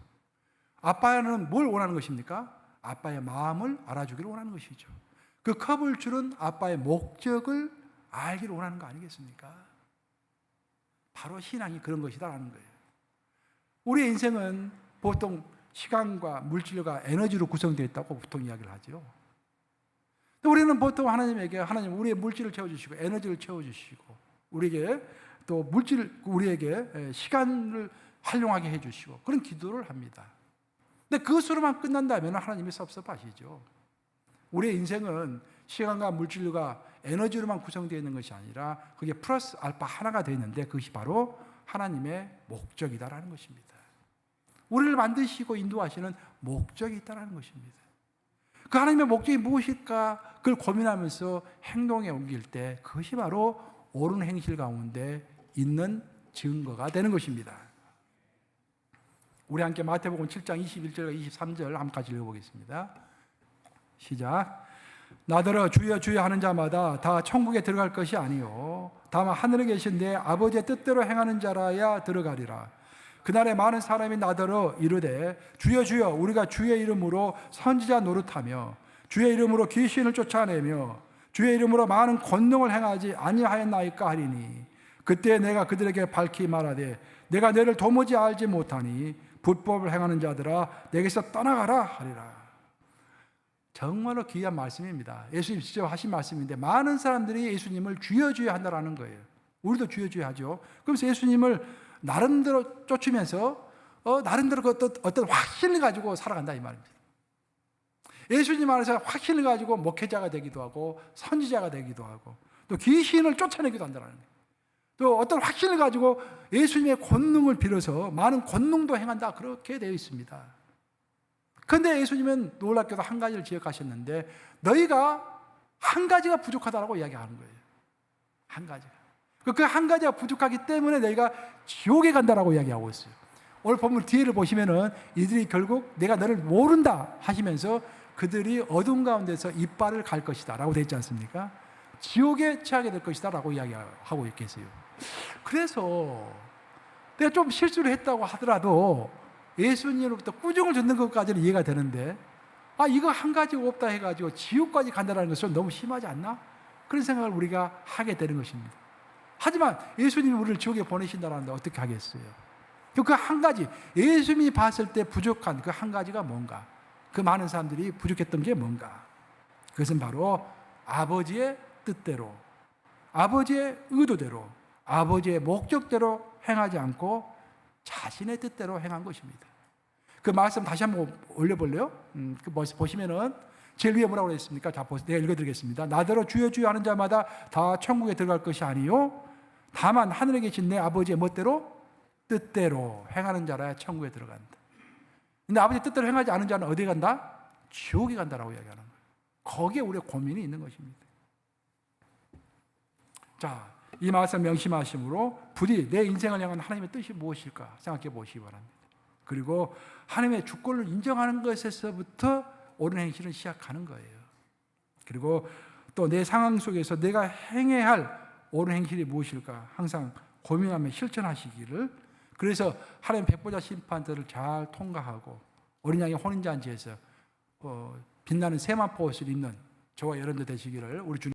Speaker 1: 아빠는 뭘 원하는 것입니까? 아빠의 마음을 알아주기를 원하는 것이죠. 그 컵을 주는 아빠의 목적을 알기를 원하는 거 아니겠습니까? 바로 신앙이 그런 것이다라는 거예요. 우리의 인생은 보통 시간과 물질과 에너지로 구성되어 있다고 보통 이야기를 하죠. 우리는 보통 하나님 우리의 물질을 채워주시고 에너지를 채워주시고 우리에게 또 우리에게 시간을 활용하게 해주시고 그런 기도를 합니다. 근데 그것으로만 끝난다면 하나님이 섭섭하시죠. 우리의 인생은 시간과 물질과 에너지로만 구성되어 있는 것이 아니라 그게 플러스 알파 하나가 되어 있는데 그것이 바로 하나님의 목적이다라는 것입니다. 우리를 만드시고 인도하시는 목적이 있다는 것입니다. 그 하나님의 목적이 무엇일까? 그걸 고민하면서 행동에 옮길 때 그것이 바로 옳은 행실 가운데 있는 증거가 되는 것입니다. 우리 함께 마태복음 7장 21절과 23절 한까지 읽어보겠습니다. 시작. 나더러 주여 주여 하는 자마다 다 천국에 들어갈 것이 아니요 다만 하늘에 계신 내 아버지의 뜻대로 행하는 자라야 들어가리라. 그날에 많은 사람이 나더러 이르되 주여 주여 우리가 주의 이름으로 선지자 노릇하며 주의 이름으로 귀신을 쫓아내며 주의 이름으로 많은 권능을 행하지 아니하였나이까 하리니 그때 내가 그들에게 밝히 말하되 내가 너를 도무지 알지 못하니 불법을 행하는 자들아 내게서 떠나가라 하리라. 정말로 귀한 말씀입니다. 예수님 직접 하신 말씀인데 많은 사람들이 예수님을 주여 주여 한다라는 거예요. 우리도 주여 주여 하죠. 그러면서 예수님을 나름대로 쫓으면서 나름대로 어떤 확신을 가지고 살아간다 이 말입니다. 예수님 안에서 확신을 가지고 목회자가 되기도 하고 선지자가 되기도 하고 또 귀신을 쫓아내기도 한다는 거예요. 또 어떤 확신을 가지고 예수님의 권능을 빌어서 많은 권능도 행한다 그렇게 되어 있습니다. 그런데 예수님은 놀랍게도 한 가지를 지적하셨는데 너희가 한 가지가 부족하다고 이야기하는 거예요. 한 가지가. 그 한 가지가 부족하기 때문에 너희가 지옥에 간다라고 이야기하고 있어요. 오늘 본문 뒤에를 보시면은 이들이 결국 내가 너를 모른다 하시면서 그들이 어둠 가운데서 이빨을 갈 것이다 라고 되어 있지 않습니까? 지옥에 처하게 될 것이다 라고 이야기하고 있겠어요. 그래서 내가 좀 실수를 했다고 하더라도 예수님으로부터 꾸중을 듣는 것까지는 이해가 되는데 이거 한 가지가 없다 해가지고 지옥까지 간다는 것은 너무 심하지 않나? 그런 생각을 우리가 하게 되는 것입니다. 하지만 예수님이 우리를 지옥에 보내신다는데 어떻게 하겠어요? 그 한 가지, 예수님이 봤을 때 부족한 그 한 가지가 뭔가? 그 많은 사람들이 부족했던 게 뭔가? 그것은 바로 아버지의 뜻대로, 아버지의 의도대로, 아버지의 목적대로 행하지 않고 자신의 뜻대로 행한 것입니다. 그 말씀 다시 한번 올려볼래요? 보시면은 제일 위에 뭐라고 했습니까? 자, 내가 읽어드리겠습니다. 나더러 주여 주여 하는 자마다 다 천국에 들어갈 것이 아니요 다만 하늘에 계신 내 아버지의 멋대로 뜻대로 행하는 자라야 천국에 들어간다. 근데 아버지 뜻대로 행하지 않은 자는 어디에 간다? 지옥에 간다라고 이야기하는 거예요. 거기에 우리의 고민이 있는 것입니다. 자, 이 말씀 명심하심으로 부디 내 인생을 향한 하나님의 뜻이 무엇일까 생각해 보시기 바랍니다. 그리고 하나님의 주권을 인정하는 것에서부터 옳은 행실을 시작하는 거예요. 그리고 또 내 상황 속에서 내가 행해야 할 옳은 행실이 무엇일까 항상 고민하며 실천하시기를. 그래서 하나님 백보자 심판들을 잘 통과하고 어린 양의 혼인잔치에서 빛나는 세마포 옷을 입는 저와 여러분들 되시기를 우리 주님